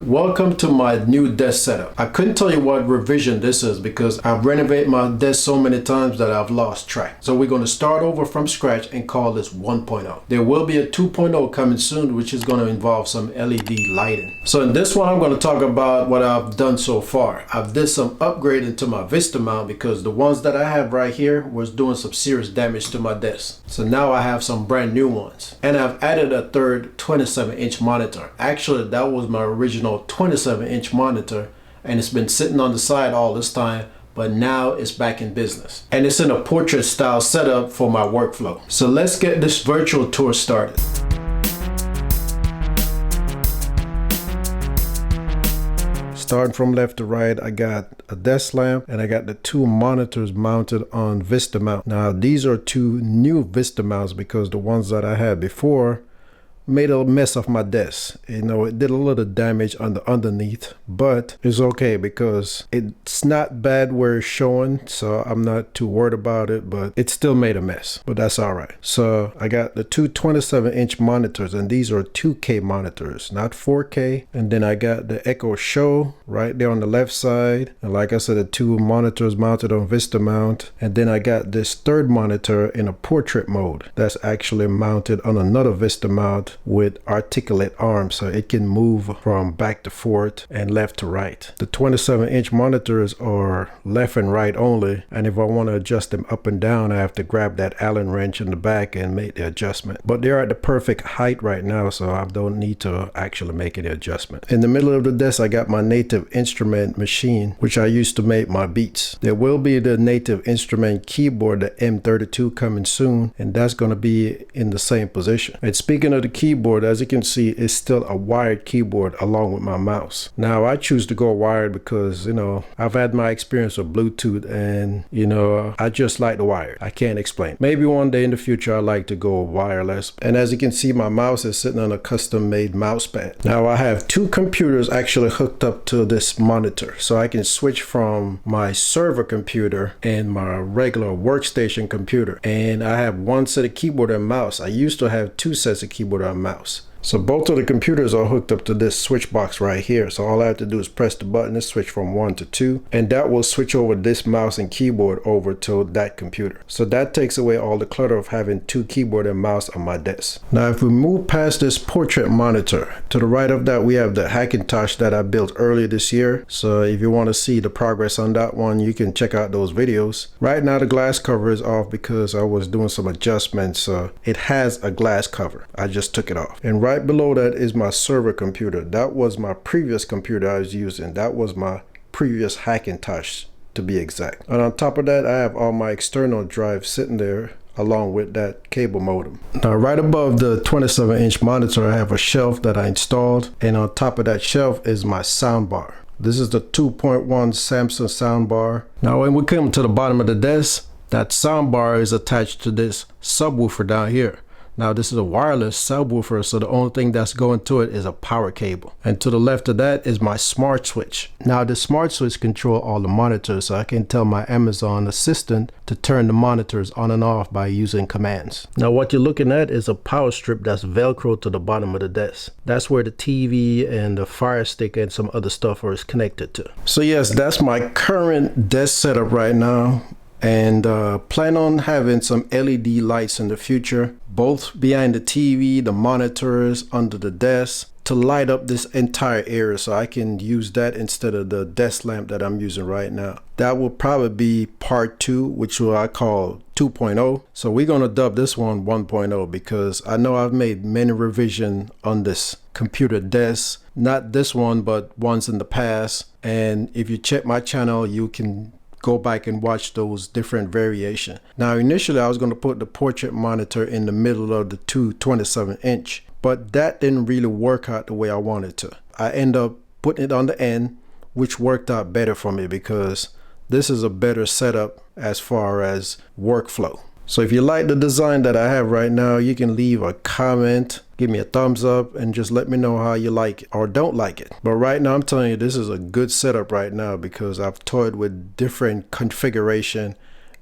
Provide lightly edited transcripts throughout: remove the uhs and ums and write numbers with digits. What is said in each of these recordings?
Welcome to my new desk setup. I couldn't tell you what revision this is because I've renovated my desk so many times that I've lost track. So we're going to start over from scratch and call this 1.0. There will be a 2.0 coming soon, which is going to involve some LED lighting. So in this one, I'm going to talk about what I've done so far. I've did some upgrading to my Vista mount because the ones that I have right here was doing some serious damage to my desk. So now I have some brand new ones. And I've added a third 27-inch monitor. Actually, that was my original 27-inch monitor, and it's been sitting on the side all this time, but now it's back in business. And it's in a portrait style setup for my workflow. So let's get this virtual tour started. Starting from left to right, I got a desk lamp and I got the two monitors mounted on Vista mount. Now these are two new Vista mounts because the ones that I had before made a mess of my desk. You know, it did a little damage on the underneath, but it's okay because it's not bad where it's showing, so I'm not too worried about it, but it still made a mess, but that's all right. So I got the two 27-inch monitors, and these are 2K monitors, not 4K. And then I got the Echo Show right there on the left side, and like I said, the two monitors mounted on Vista mount. And then I got this third monitor in a portrait mode that's actually mounted on another Vista mount with articulate arms, so it can move from back to forth and left to right. The 27-inch monitors are left and right only, and if I want to adjust them up and down, I have to grab that Allen wrench in the back and make the adjustment. But they're at the perfect height right now, so I don't need to actually make any adjustment. In the middle of the desk, I got my Native Instrument machine, which I used to make my beats. There will be the Native Instrument keyboard, the M32, coming soon, and that's going to be in the same position. And speaking of the keyboard, as you can see, it's still a wired keyboard along with my mouse. Now I choose to go wired because, you know, I've had my experience with Bluetooth, and you know, I just like the wired. I can't explain. Maybe one day in the future I like to go wireless. And as you can see, my mouse is sitting on a custom made mouse pad. Now I have two computers actually hooked up to this monitor, so I can switch from my server computer and my regular workstation computer. And I have one set of keyboard and mouse. I used to have two sets of keyboard and mouse. So both of the computers are hooked up to this switch box right here. So all I have to do is press the button and switch from 1 to 2, and that will switch over this mouse and keyboard over to that computer. So that takes away all the clutter of having two keyboard and mouse on my desk. Now if we move past this portrait monitor, to the right of that we have the Hackintosh that I built earlier this year. So if you want to see the progress on that one, you can check out those videos. Right now the glass cover is off because I was doing some adjustments. So it has a glass cover. I just took it off. And right below that is my server computer. That was my previous computer I was using. That was my previous Hackintosh, to be exact. And on top of that, I have all my external drives sitting there along with that cable modem. Now right above the 27-inch monitor, I have a shelf that I installed, and on top of that shelf is my soundbar. This is the 2.1 Samsung soundbar. Now when we come to the bottom of the desk, that soundbar is attached to this subwoofer down here. Now this is a wireless subwoofer, so the only thing that's going to it is a power cable. And to the left of that is my smart switch. Now the smart switch controls all the monitors, so I can tell my Amazon Assistant to turn the monitors on and off by using commands. Now what you're looking at is a power strip that's velcro to the bottom of the desk. That's where the TV and the Fire Stick and some other stuff is connected to. So yes, that's my current desk setup right now. And plan on having some LED lights in the future, both behind the TV, the monitors, under the desk, to light up this entire area, so I can use that instead of the desk lamp that I'm using right now. That will probably be part 2, which I call 2.0. So we're going to dub this one 1.0 because I know I've made many revisions on this computer desk. Not this one, but ones in the past. And if you check my channel, you can go back and watch those different variations. Now initially I was going to put the portrait monitor in the middle of the two 27-inch, but that didn't really work out the way I wanted to. I end up putting it on the end, which worked out better for me because this is a better setup as far as workflow. So if you like the design that I have right now, you can leave a comment, give me a thumbs up, and just let me know how you like it or don't like it. But right now I'm telling you, this is a good setup right now because I've toyed with different configuration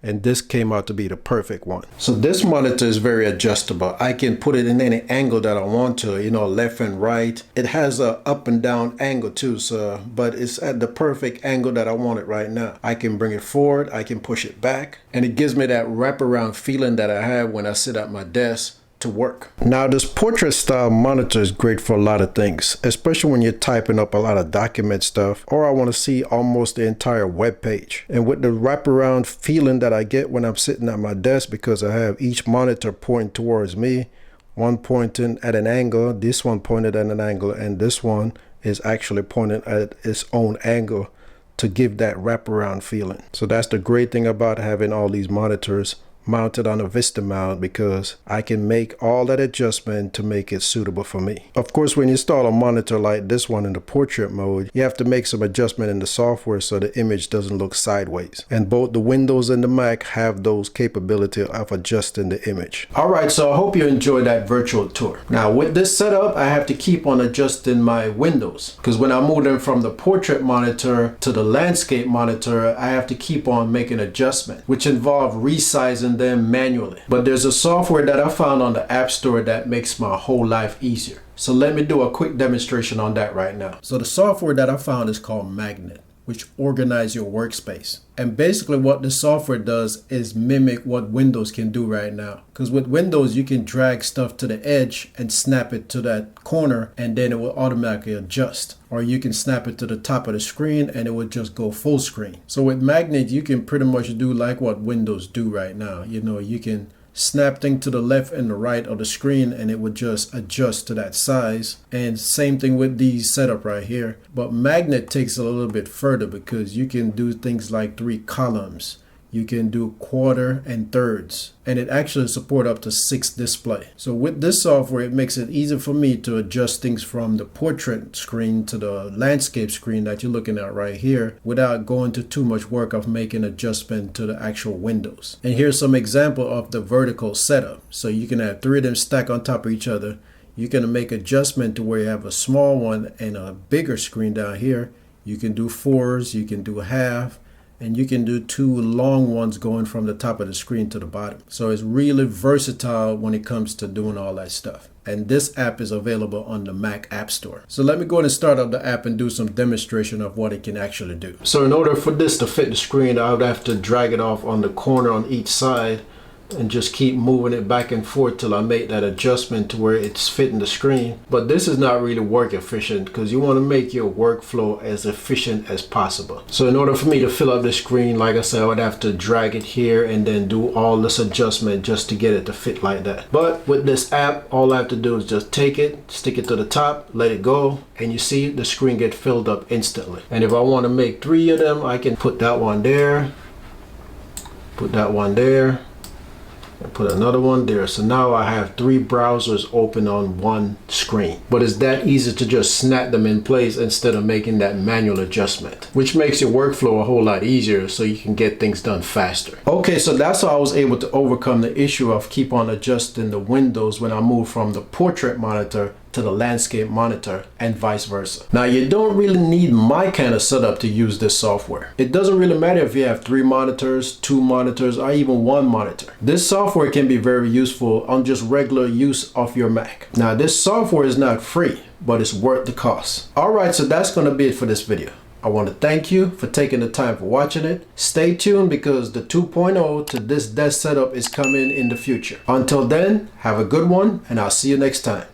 and this came out to be the perfect one. So this monitor is very adjustable. I can put it in any angle that I want to, you know, left and right. It has a up and down angle too, so but it's at the perfect angle that I want it right now. I can bring it forward, I can push it back, and it gives me that wraparound feeling that I have when I sit at my desk to work. Now this portrait style monitor is great for a lot of things, especially when you're typing up a lot of document stuff, or I want to see almost the entire web page. And with the wraparound feeling that I get when I'm sitting at my desk, because I have each monitor pointing towards me, one pointing at an angle, this one pointed at an angle, and this one is actually pointing at its own angle to give that wraparound feeling. So that's the great thing about having all these monitors mounted on a Vista mount, because I can make all that adjustment to make it suitable for me. Of course, when you install a monitor like this one in the portrait mode, you have to make some adjustment in the software so the image doesn't look sideways. And both the Windows and the Mac have those capability of adjusting the image. All right, so I hope you enjoyed that virtual tour. Now with this setup, I have to keep on adjusting my windows, because when I move them from the portrait monitor to the landscape monitor, I have to keep on making adjustment, which involve resizing them manually. But there's a software that I found on the App Store that makes my whole life easier. So let me do a quick demonstration on that right now. So the software that I found is called Magnet, which organizes your workspace. And basically what the software does is mimic what Windows can do right now. Because with Windows, you can drag stuff to the edge and snap it to that corner, and then it will automatically adjust. Or you can snap it to the top of the screen and it will just go full screen. So with Magnet, you can pretty much do like what Windows do right now. You know, you can snap things to the left and the right of the screen and it would just adjust to that size. And same thing with these setup right here. But Magnet takes a little bit further, because you can do things like 3 columns. You can do quarter and thirds, and it actually support up to 6 display. So with this software, it makes it easy for me to adjust things from the portrait screen to the landscape screen that you're looking at right here, without going to too much work of making adjustment to the actual windows. And here's some example of the vertical setup. So you can have 3 of them stacked on top of each other. You can make adjustment to where you have a small one and a bigger screen down here. You can do 4s, you can do half, and you can do 2 long ones going from the top of the screen to the bottom. So it's really versatile when it comes to doing all that stuff. And this app is available on the Mac App Store. So let me go ahead and start up the app and do some demonstration of what it can actually do. So in order for this to fit the screen, I would have to drag it off on the corner on each side and just keep moving it back and forth till I make that adjustment to where it's fitting the screen. But this is not really work efficient, because you want to make your workflow as efficient as possible. So in order for me to fill up the screen, like I said, I would have to drag it here and then do all this adjustment just to get it to fit like that. But with this app, all I have to do is just take it, stick it to the top, let it go, and you see the screen get filled up instantly. And if I want to make 3 of them, I can put that one there, put that one there, and put another one there. So now I have 3 browsers open on one screen. But it's that easy to just snap them in place instead of making that manual adjustment, which makes your workflow a whole lot easier so you can get things done faster. Okay, so that's how I was able to overcome the issue of keep on adjusting the windows when I move from the portrait monitor to the landscape monitor and vice versa. Now you don't really need my kind of setup to use this software. It doesn't really matter if you have 3 monitors, 2 monitors, or even 1 monitor. This software can be very useful on just regular use of your Mac. Now this software is not free, but it's worth the cost. Alright, so that's going to be it for this video. I want to thank you for taking the time for watching it. Stay tuned, because the 2.0 to this desk setup is coming in the future. Until then, have a good one, and I'll see you next time.